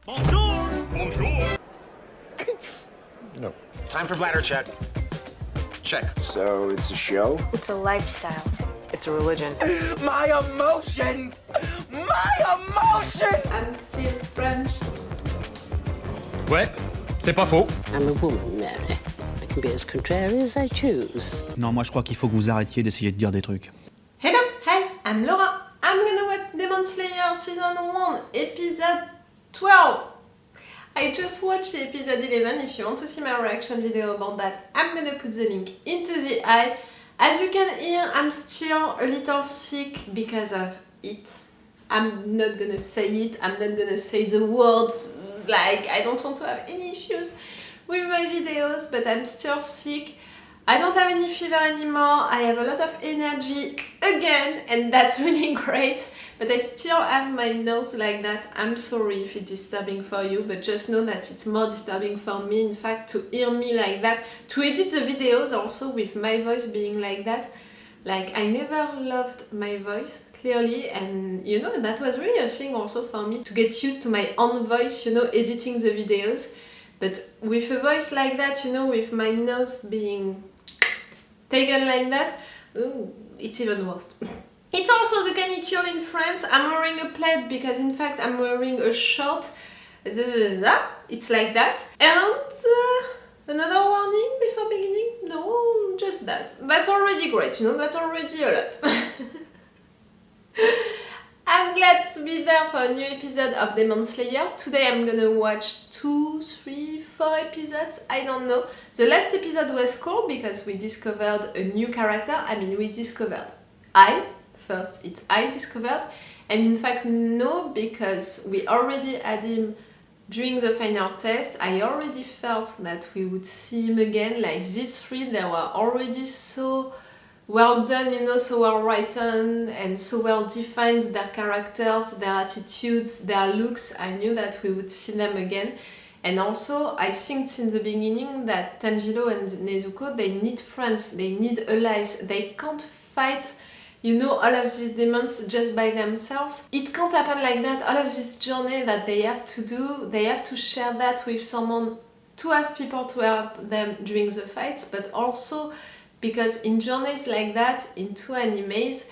Bonjour! Bonjour! No. Time for bladder check. Check. So it's a show? It's a lifestyle. It's a religion. My emotions! My emotions! I'm still French. Ouais, c'est pas faux. I'm a woman, Mary. I can be as contrary as I choose. Non, moi je crois qu'il faut que vous arrêtiez d'essayer de dire des trucs. Hello, hi, I'm Laura. I'm gonna watch Demon Slayer Season 1, Episode 12. I just watched episode 11. If you want to see my reaction video about that, I'm gonna put the link into the eye. As you can hear, I'm still a little sick because of it. I'm not gonna say it, I'm not gonna say the words, like I don't want to have any issues with my videos, but I'm still sick. I don't have any fever anymore, I have a lot of energy again, and that's really great, but I still have my nose like that. I'm sorry if it's disturbing for you, but just know that it's more disturbing for me, in fact, to hear me like that, to edit the videos also with my voice being like that. Like, I never loved my voice, clearly, and you know, that was really a thing also for me, to get used to my own voice, you know, editing the videos. But with a voice like that, you know, with my nose being taken like that, ooh, it's even worse. It's also the canicule in France. I'm wearing a plaid because in fact I'm wearing a shirt. It's like that. And another warning before beginning? No, just that. That's already great, you know, that's already a lot. I'm glad to be there for a new episode of Demon Slayer. Today I'm gonna watch 2, 3, 4 episodes, I don't know. The last episode was cool because we discovered a new character. I mean, we discovered first it's I discovered, and in fact no, because we already had him during the final test. I already felt that we would see him again. Like these three, they were already so well done, you know, so well written and so well defined, their characters, their attitudes, their looks. I knew that we would see them again. And also, I think since the beginning that Tanjiro and Nezuko, they need friends, they need allies. They can't fight, you know, all of these demons just by themselves. It can't happen like that. All of this journey that they have to do, they have to share that with someone, to have people to help them during the fights, but also because in journeys like that, in two animes,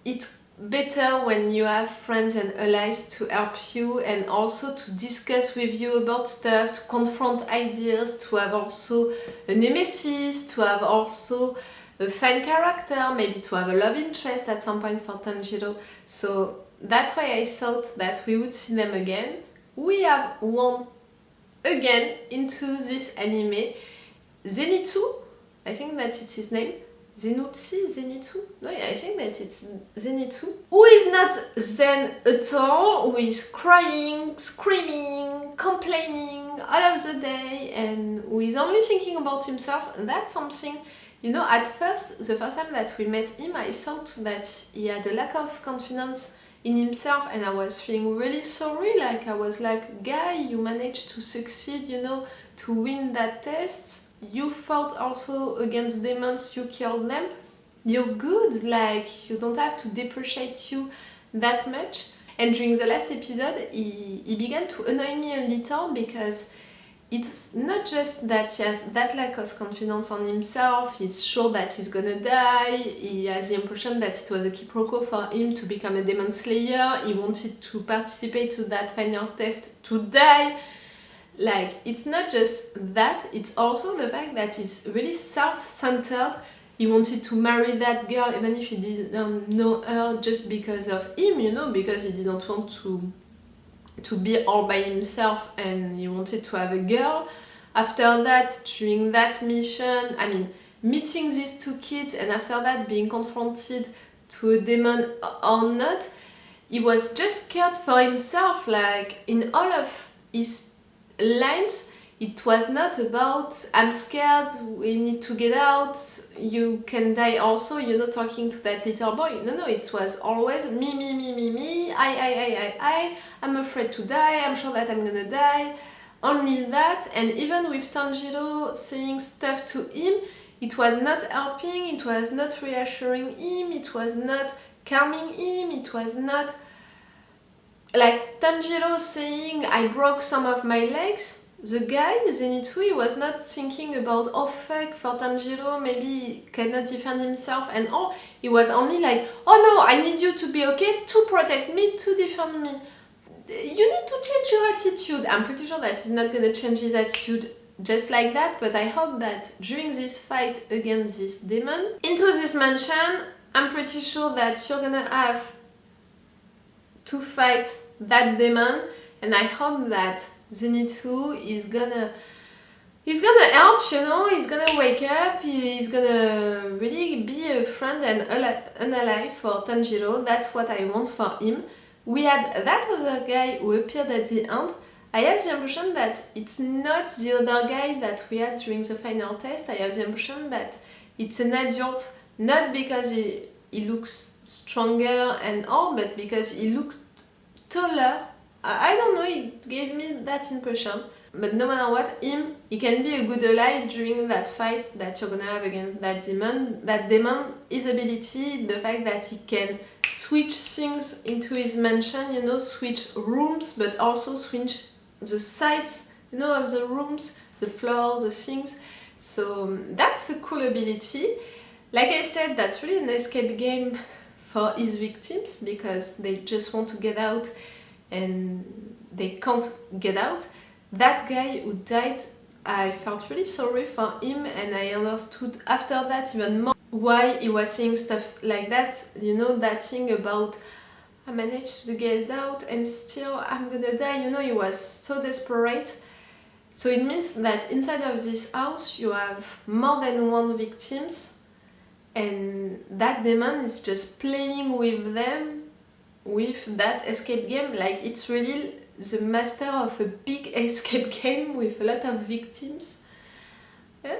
it's better when you have friends and allies to help you and also to discuss with you about stuff, to confront ideas, to have also a nemesis, to have also a fan character, maybe to have a love interest at some point for Tanjiro. So that's why I thought that we would see them again. We have one again into this anime. Zenitsu, I think that it's his name. Zenitsu? No, I think that it's Zenitsu. Who is not zen at all, who is crying, screaming, complaining all of the day, and who is only thinking about himself. That's something, you know, at first, the first time that we met him, I thought that he had a lack of confidence in himself, and I was feeling really sorry. Like, I was like, guy, you managed to succeed, you know, to win that test. You fought also against demons, you killed them. You're good, like, you don't have to depreciate you that much. And during the last episode, he began to annoy me a little because it's not just that he has that lack of confidence on himself, he's sure that he's gonna die, he has the impression that it was a quiproquo for him to become a demon slayer, he wanted to participate to that final test to die. Like, it's not just that, it's also the fact that he's really self-centered. He wanted to marry that girl even if he didn't know her, just because of him, you know, because he didn't want to be all by himself and he wanted to have a girl. After that, during that mission, I mean, meeting these two kids and after that being confronted to a demon or not, he was just scared for himself. Like, in all of his lines, it was not about I'm scared, we need to get out, you can die also, you know, talking to that little boy. No, it was always me, I'm afraid to die, I'm sure that I'm gonna die, only that. And even with Tanjiro saying stuff to him, it was not helping, it was not reassuring him, it was not calming him, it was not like Tanjiro saying, I broke some of my legs. The guy, Zenitsu, he was not thinking about, oh fuck, for Tanjiro, maybe he cannot defend himself and all. He was only like, oh no, I need you to be okay, to protect me, to defend me. You need to change your attitude. I'm pretty sure that he's not gonna change his attitude just like that, but I hope that during this fight against this demon, into this mansion, I'm pretty sure that you're gonna have to fight that demon, and I hope that Zenitsu is gonna help, you know, he's gonna wake up, he's gonna really be a friend and an ally for Tanjiro. That's what I want for him. We had that other guy who appeared at the end. I have the impression that it's not the other guy that we had during the final test. I have the impression that it's an adult, not because he looks stronger and all, but because he looks taller. I don't know, it gave me that impression. But no matter what, he can be a good ally during that fight that you're gonna have against that demon. That demon, his ability, the fact that he can switch things into his mansion, you know, switch rooms, but also switch the sides, you know, of the rooms, the floor, the things. So that's a cool ability. Like I said, that's really an escape game for his victims because they just want to get out and they can't get out. That guy who died, I felt really sorry for him, and I understood after that even more why he was saying stuff like that. You know, that thing about I managed to get out and still I'm gonna die. You know, he was so desperate. So it means that inside of this house you have more than one victims, and that demon is just playing with them with that escape game. Like, it's really the master of a big escape game with a lot of victims. Yeah?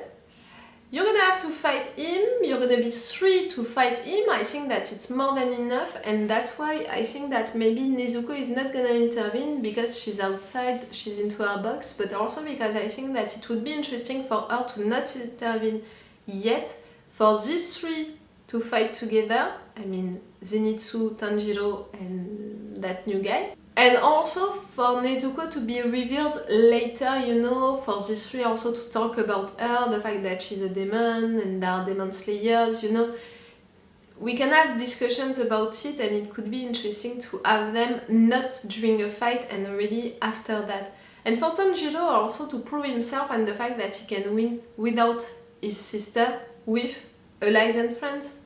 You're gonna have to fight him, you're gonna be 3 to fight him. I think that it's more than enough, and that's why I think that maybe Nezuko is not gonna intervene because she's outside, she's into her box, but also because I think that it would be interesting for her to not intervene yet, for these 3 to fight together. I mean, Zenitsu, Tanjiro, and that new guy. And also for Nezuko to be revealed later, you know, for these 3 also to talk about her, the fact that she's a demon and there are demon slayers, you know. We can have discussions about it, and it could be interesting to have them not during a fight and really after that. And for Tanjiro also to prove himself and the fact that he can win without his sister, with allies and friends.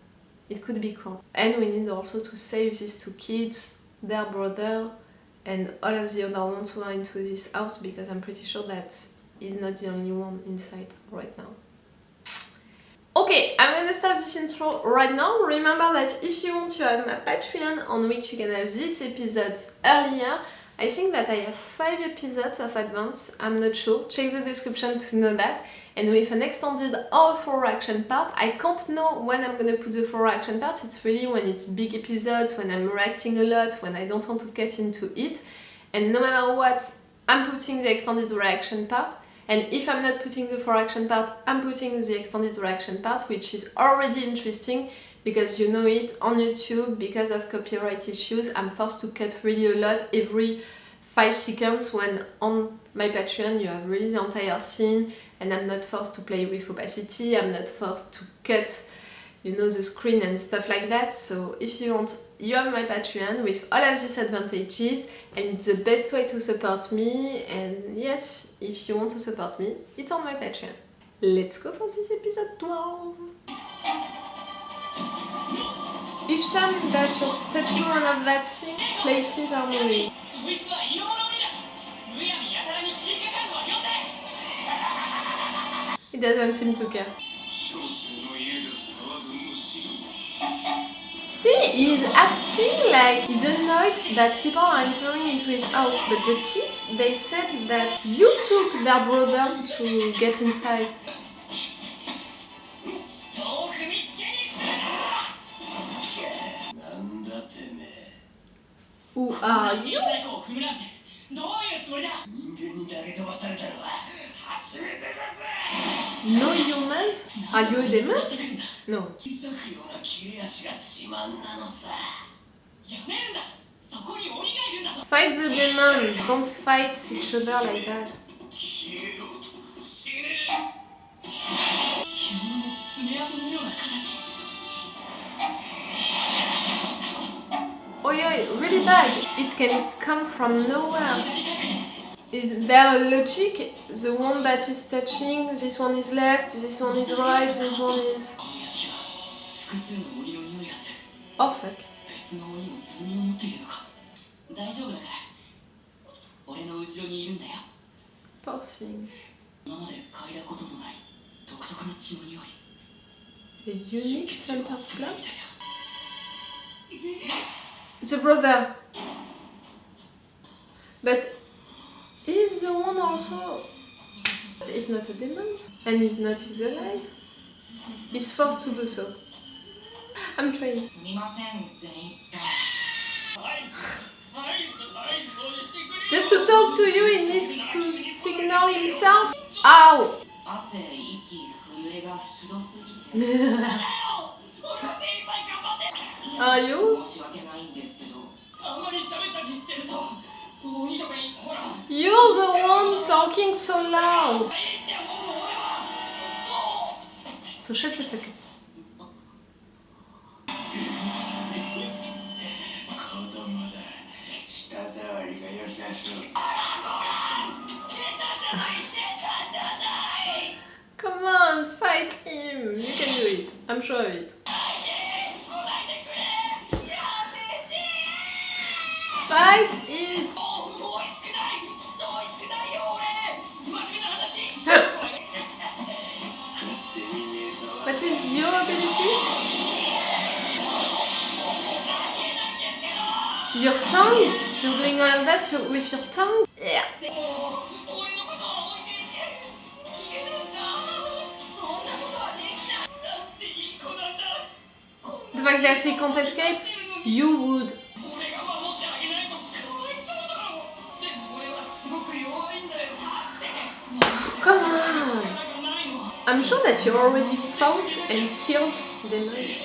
It could be cool. And we need also to save these 2 kids, their brother, and all of the other ones who are into this house, because I'm pretty sure that he's not the only one inside right now. Okay, I'm gonna stop this intro right now. Remember that if you want to have my Patreon on which you can have these episodes earlier. I think that I have 5 episodes of advance, I'm not sure. Check the description to know that. And with an extended or full action part, I can't know when I'm gonna put the full action part. It's really when it's big episodes, when I'm reacting a lot, when I don't want to get into it. And no matter what, I'm putting the extended reaction part. And if I'm not putting the full action part, I'm putting the extended reaction part, which is already interesting because you know it, on YouTube, because of copyright issues, I'm forced to cut really a lot every 5 seconds, when on my Patreon you have really the entire scene, and I'm not forced to play with opacity, I'm not forced to cut, you know, the screen and stuff like that. So if you want, you have my Patreon with all of these advantages, and it's the best way to support me. And yes, if you want to support me, it's on my Patreon. Let's go for this episode 12. Each time that you're touching one of that thing, places are moving. He doesn't seem to care. See, he's acting like he's annoyed that people are entering into his house, but the kids, they said that you took their brother to get inside. Who are you? No human? Are you a demon? No. Fight the demon, don't fight each other like that. Oh yeah, really bad. It can come from nowhere. Their logic, the one that is touching, this one is left, this one is right, this one is... Oh fuck. Poor thing. A unique scent of blood? The brother. But he's the one also. He's not a demon. And he's not his ally. He's forced to do so. I'm trying. Just to talk to you, he needs to signal himself. Ow! Are you? You're the one talking so loud. So shut the fuck up. Come on, fight him. You can do it. I'm sure of it. Fight it. What is your ability? Your tongue? You're doing all of that with your tongue? Yeah. The fact that he can't escape, you would. Come on! I'm sure that you already fought and killed demons.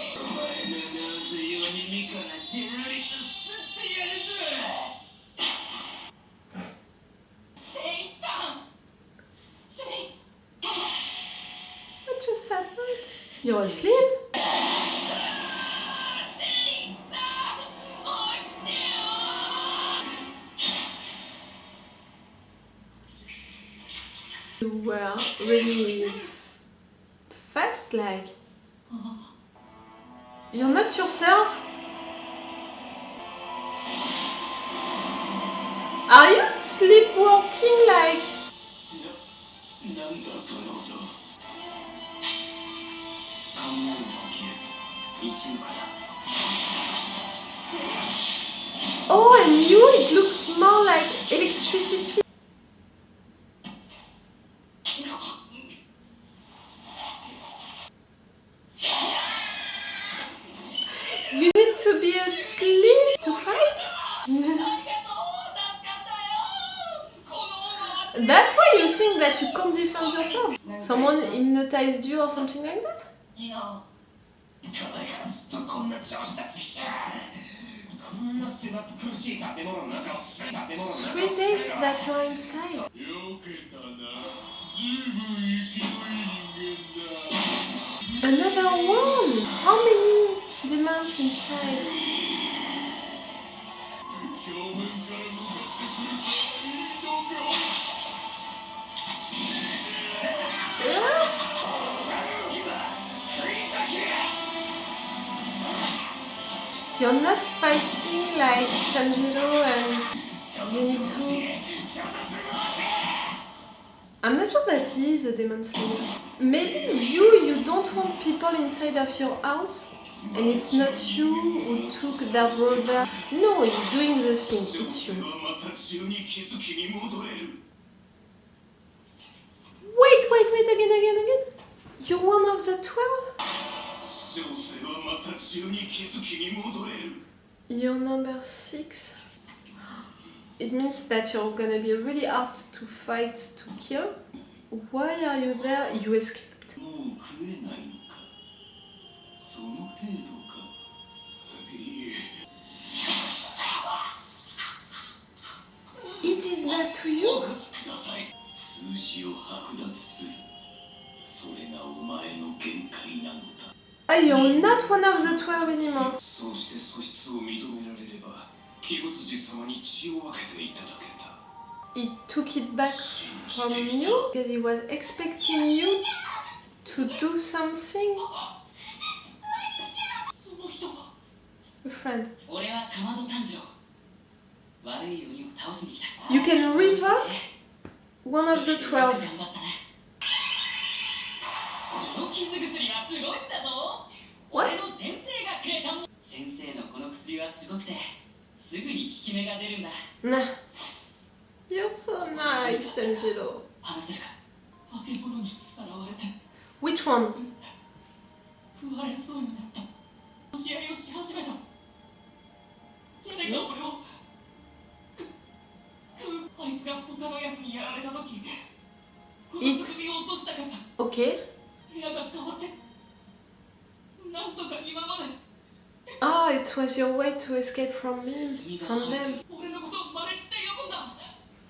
What just happened? You're asleep? You were really fast, like. You're not yourself? Are you sleepwalking, like? Oh, and you, it looked more like electricity. You need to be asleep to fight? That's why you think that you can't defend yourself? Someone hypnotized you or something like that? 3 days that you're inside. Another one? How many demons inside? You're not fighting like Tanjiro and Zenitsu. I'm not sure that he is a demon slayer. Maybe you don't want people inside of your house, and it's not you who took their brother. No, he's doing the thing, it's you. Wait, again. You're one of the 12? You're number 6. It means that you're gonna be really hard to fight, to kill. Why are you there? You escaped. saying that to you? Ah, you're not one of the 12 anymore. He took it back from you because he was expecting you to do something. A friend. You can revoke one of the 12. What? Nah. You're so nice, Tanjiro. Which one? It's... Okay. Oh, it was your way to escape from me, from them.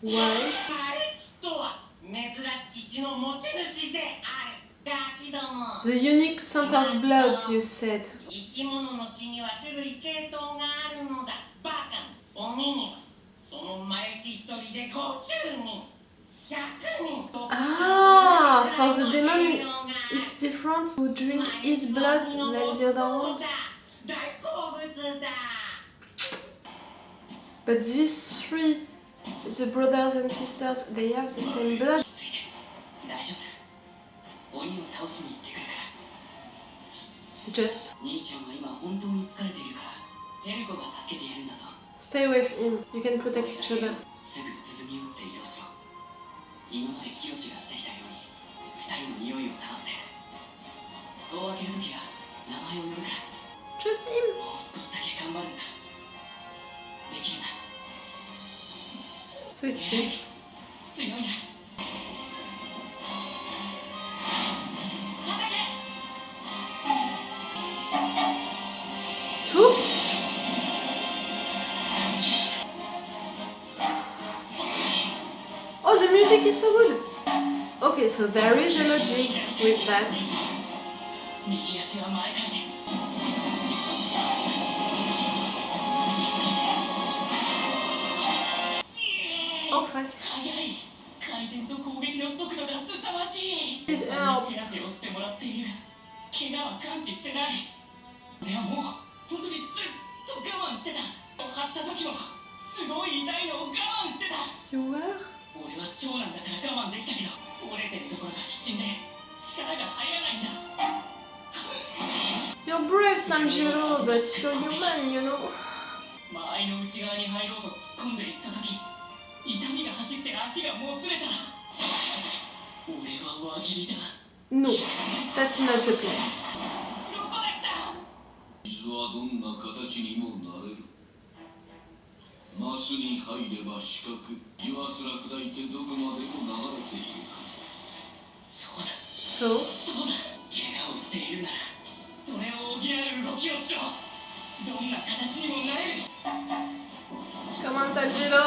Why? The unique scent of blood, you said. Ah, for the demon, it's different to drink his blood than the other ones. But these three, the brothers and sisters, they have the same blood. Just stay with him, you can protect each other. Just him. Sweet kids. Two? Oh, the music is so good. Okay, so there is a logic with that. Oh fuck. It helped. You were? You're brave, Tanjiro, but you're human, you know. No, that's not the plan. So? Come on, Tanjiro.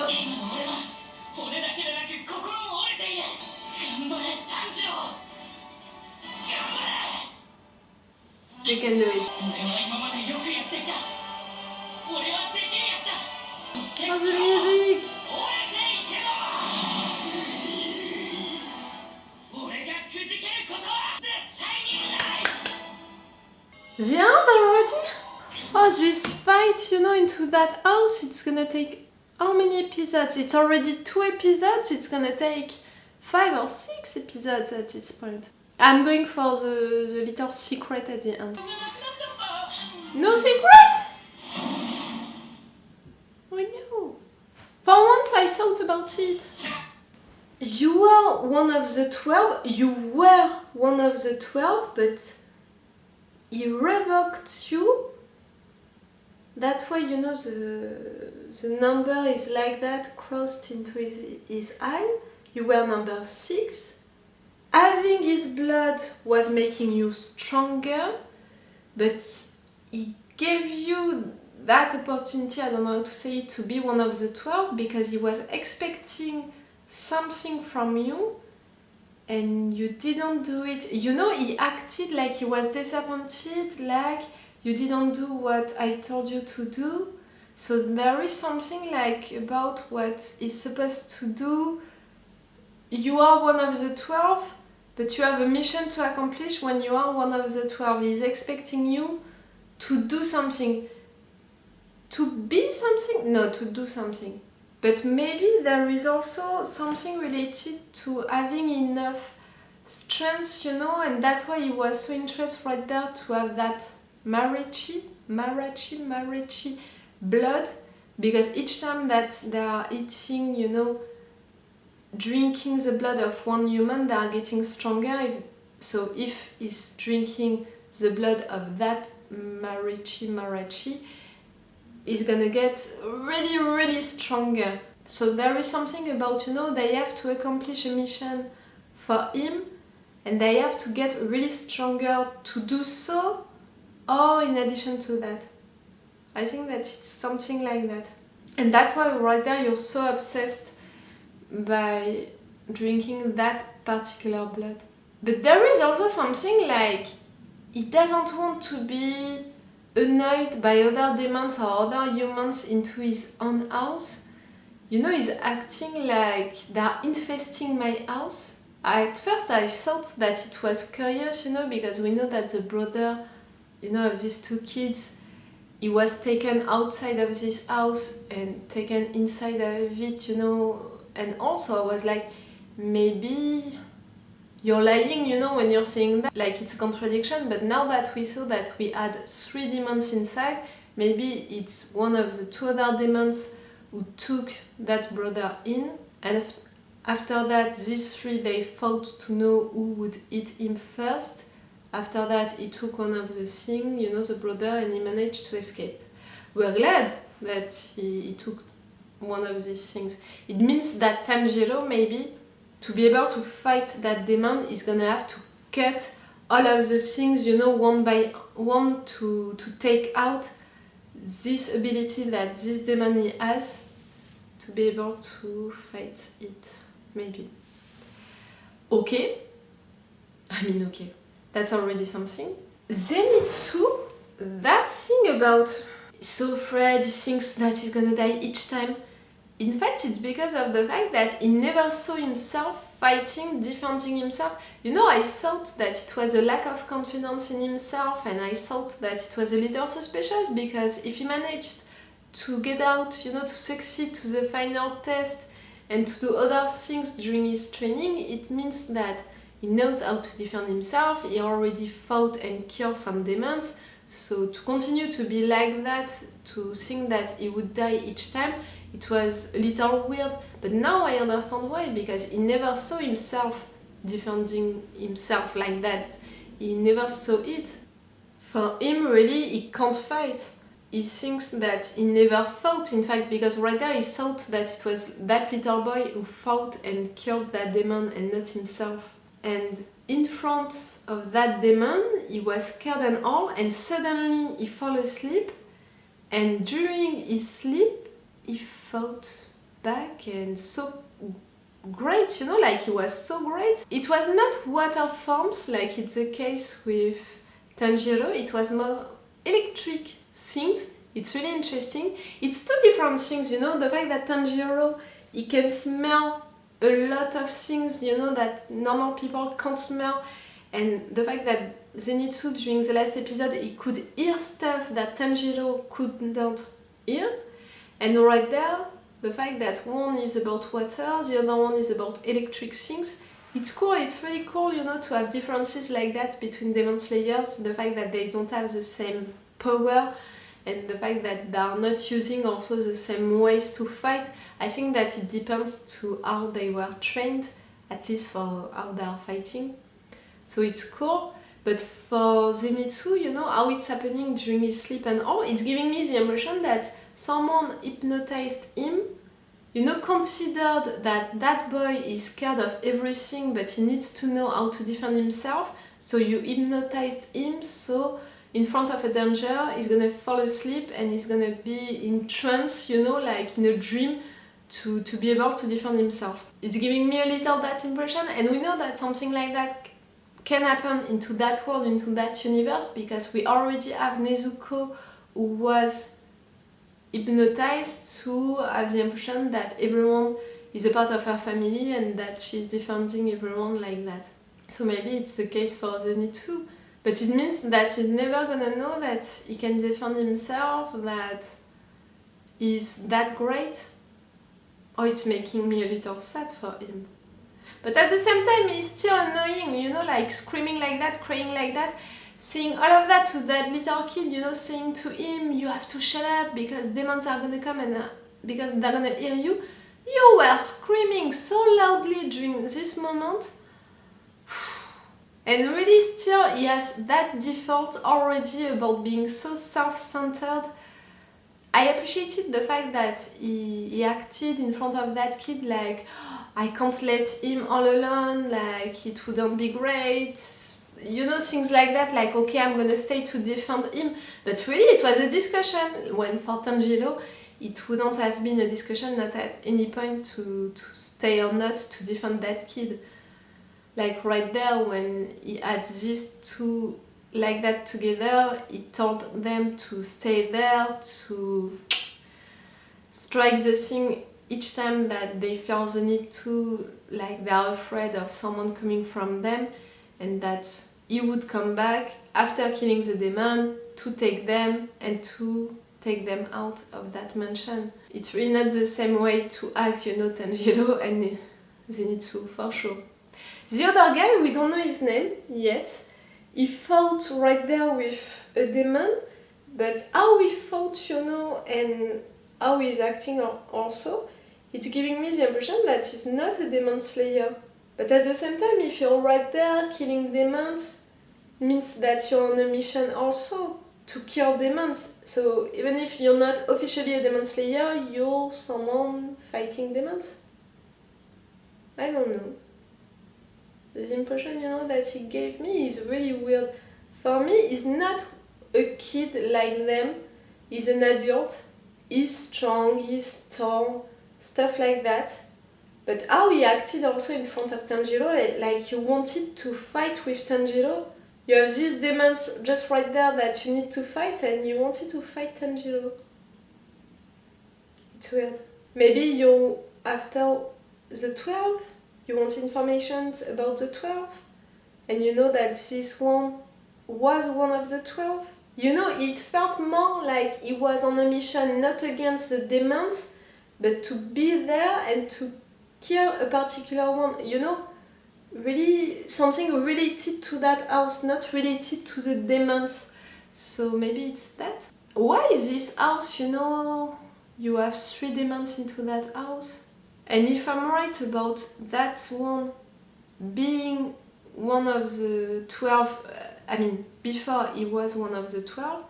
You can do it. Oh, the music! The end already? Oh, this fight, you know, into that house, it's gonna take how many episodes? It's already 2 episodes, it's gonna take 5 or 6 episodes at this point. I'm going for the little secret at the end. No secret? Oh no. For once I thought about it. You were one of the 12, you were one of the 12, but he revoked you. That's why, you know, the number is like that, crossed into his eye. You were number 6. Having his blood was making you stronger, but he gave you that opportunity, I don't know how to say it, to be one of the 12 because he was expecting something from you and you didn't do it. You know, he acted like he was disappointed, like you didn't do what I told you to do. So there is something like about what he's supposed to do. You are one of the 12, but you have a mission to accomplish when you are one of the 12. He's expecting you to do something. To be something? No, to do something. But maybe there is also something related to having enough strength, you know, and that's why he was so interested right there to have that marichi blood, because each time that they are eating, you know, drinking the blood of one human, they are getting stronger. So if he's drinking the blood of that marichi, he's gonna get really stronger. So there is something about, you know, they have to accomplish a mission for him and they have to get really stronger to do so, or in addition to that. I think that it's something like that. And that's why right there you're so obsessed by drinking that particular blood. But there is also something like he doesn't want to be annoyed by other demons or other humans into his own house. You know, he's acting like they're infesting my house. At first I thought that it was curious, you know, because we know that the brother, you know, of these two kids, he was taken outside of this house and taken inside of it, you know. And also I was like, maybe you're lying, you know, when you're saying that, like it's a contradiction. But now that we saw that we had 3 demons inside, maybe it's one of the 2 other demons who took that brother in, and after that these 3 they fought to know who would eat him first. After that he took one of the things, you know, the brother, and he managed to escape. We're glad that he took one of these things. It means that Tanjiro, maybe, to be able to fight that demon, is gonna have to cut all of the things, you know, one by one to take out this ability that this demon has to be able to fight it, maybe. Okay. I mean, okay. That's already something. Zenitsu, that thing about he's so afraid, he thinks that he's gonna die each time. In fact, it's because of the fact that he never saw himself fighting, defending himself. You know, I thought that it was a lack of confidence in himself, and I thought that it was a little suspicious, because if he managed to get out, you know, to succeed to the final test and to do other things during his training, it means that he knows how to defend himself, he already fought and killed some demons. So to continue to be like that, to think that he would die each time, it was a little weird. But now I understand why, because he never saw himself defending himself like that. He never saw it. For him, really, he can't fight. He thinks that he never fought, in fact, because right there he thought that it was that little boy who fought and killed that demon and not himself. And in front of that demon, he was scared and all, and suddenly he fell asleep, and during his sleep, he fought back, and so great, you know, like he was so great. It was not water forms, like it's the case with Tanjiro, it was more electric things. It's really interesting. It's 2 different things, you know, the fact that Tanjiro, he can smell a lot of things, you know, that normal people can't smell, and the fact that Zenitsu during the last episode he could hear stuff that Tanjiro couldn't hear. And right there, the fact that one is about water, the other one is about electric things, it's cool, it's really cool, you know, to have differences like that between Demon Slayers, the fact that they don't have the same power, and the fact that they are not using also the same ways to fight. I think that it depends to how they were trained, at least for how they are fighting. So it's cool, but for Zenitsu, you know, how it's happening during his sleep and all, it's giving me the impression that someone hypnotized him, you know, considered that that boy is scared of everything, but he needs to know how to defend himself, so you hypnotized him, so in front of a danger, he's gonna fall asleep and he's gonna be in trance, you know, like in a dream, to be able to defend himself. It's giving me a little that impression, and we know that something like that can happen into that world, into that universe, because we already have Nezuko, who was hypnotized to have the impression that everyone is a part of her family and that she's defending everyone like that. So maybe it's the case for Zenitsu, but it means that he's never gonna know that he can defend himself, that he's that great. Oh, it's making me a little sad for him. But at the same time, he's still annoying, you know, like screaming like that, crying like that, saying all of that to that little kid, you know, saying to him, you have to shut up because demons are gonna come and because they're gonna hear you. You were screaming so loudly during this moment. And really still, he has that default already about being so self-centered. I appreciated the fact that he acted in front of that kid like, oh, I can't let him all alone, like it wouldn't be great. You know, things like that, like, okay, I'm gonna stay to defend him. But really, it was a discussion, when for Tanjiro, it wouldn't have been a discussion, not at any point to stay or not to defend that kid. Like right there, when he had these two like that together, he told them to stay there, to strike the thing each time that they feel the need to, like they're afraid of someone coming from them, and that he would come back after killing the demon to take them and to take them out of that mansion. It's really not the same way to act, you know, Tanjiro and Zenitsu for sure. The other guy, we don't know his name yet. He fought right there with a demon, but how he fought, you know, and how he's acting also, it's giving me the impression that he's not a demon slayer. But at the same time, if you're right there killing demons, means that you're on a mission also to kill demons. So even if you're not officially a demon slayer, you're someone fighting demons. I don't know. The impression, you know, that he gave me is really weird. For me, he's not a kid like them. He's an adult. He's strong, he's tall, stuff like that. But how he acted also in front of Tanjiro, like you wanted to fight with Tanjiro. You have these demons just right there that you need to fight, and you wanted to fight Tanjiro. It's weird. Maybe you, after the 12, you want information about the 12, and you know that this one was one of the 12. You know, it felt more like he was on a mission not against the demons, but to be there and to kill a particular one, you know? Really something related to that house, not related to the demons. So maybe it's that. Why is this house, you know, you have 3 demons into that house? And if I'm right about that one being one of the 12, I mean, before he was one of the 12,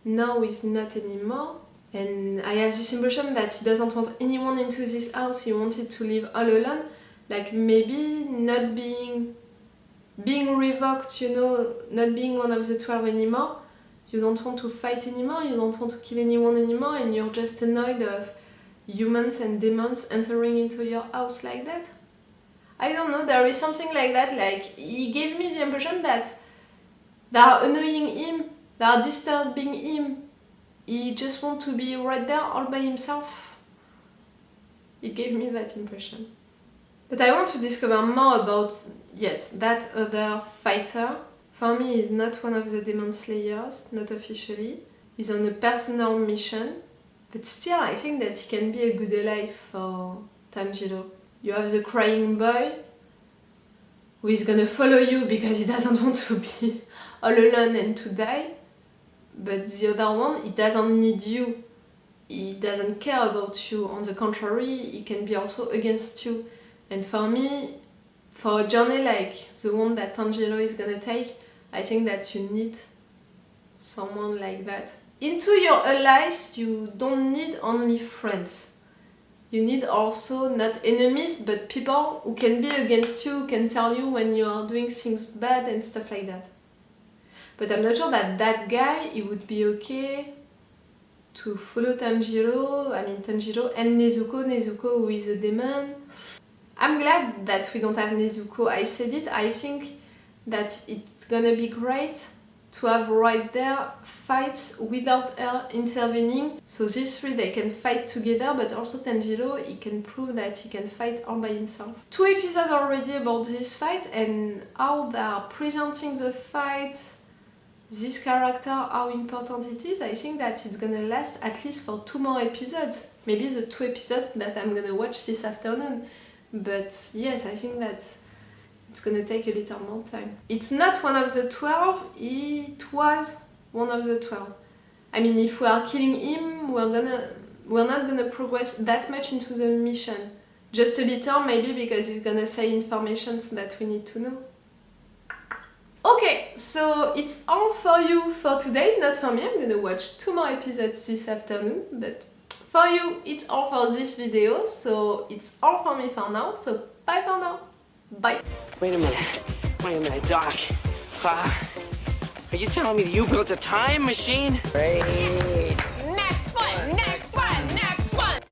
now he's not anymore. And I have this impression that he doesn't want anyone into this house, he wanted to live all alone. Like maybe not being revoked, you know, not being one of the 12 anymore. You don't want to fight anymore, you don't want to kill anyone anymore, and you're just annoyed of humans and demons entering into your house like that. I don't know, there is something like that, like he gave me the impression that they are annoying him, they are disturbing him. He just wants to be right there all by himself. It gave me that impression. But I want to discover more about, yes, that other fighter. For me, he's not one of the demon slayers, not officially. He's on a personal mission. But still, I think that he can be a good ally for Tanjiro. You have the crying boy, who is gonna follow you because he doesn't want to be all alone and to die. But the other one, he doesn't need you. He doesn't care about you. On the contrary, he can be also against you. And for me, for a journey like the one that Tanjiro is gonna take, I think that you need someone like that. Into your allies, you don't need only friends. You need also not enemies, but people who can be against you, who can tell you when you are doing things bad and stuff like that. but I'm not sure that that guy, he would be okay to follow Tanjiro, and Nezuko who is a demon. I'm glad that we don't have Nezuko. I said it, I think that it's gonna be great to have right there fights without her intervening. So these three, they can fight together, but also Tanjiro, he can prove that he can fight all by himself. 2 episodes already about this fight and how they are presenting the fight, this character, how important it is. I think that it's gonna last at least for 2 more episodes. Maybe the 2 episodes that I'm gonna watch this afternoon. But yes, I think that it's gonna take a little more time. It's not one of the 12, it was one of the 12. I mean, if we are killing him, we're not gonna progress that much into the mission. Just a little, maybe, because he's gonna say information that we need to know. Okay, so it's all for you for today, not for me. I'm gonna watch 2 more episodes this afternoon, but for you, it's all for this video, so it's all for me for now, so bye for now. Bye. Wait a minute, Doc. Are you telling me that you built a time machine? Hey.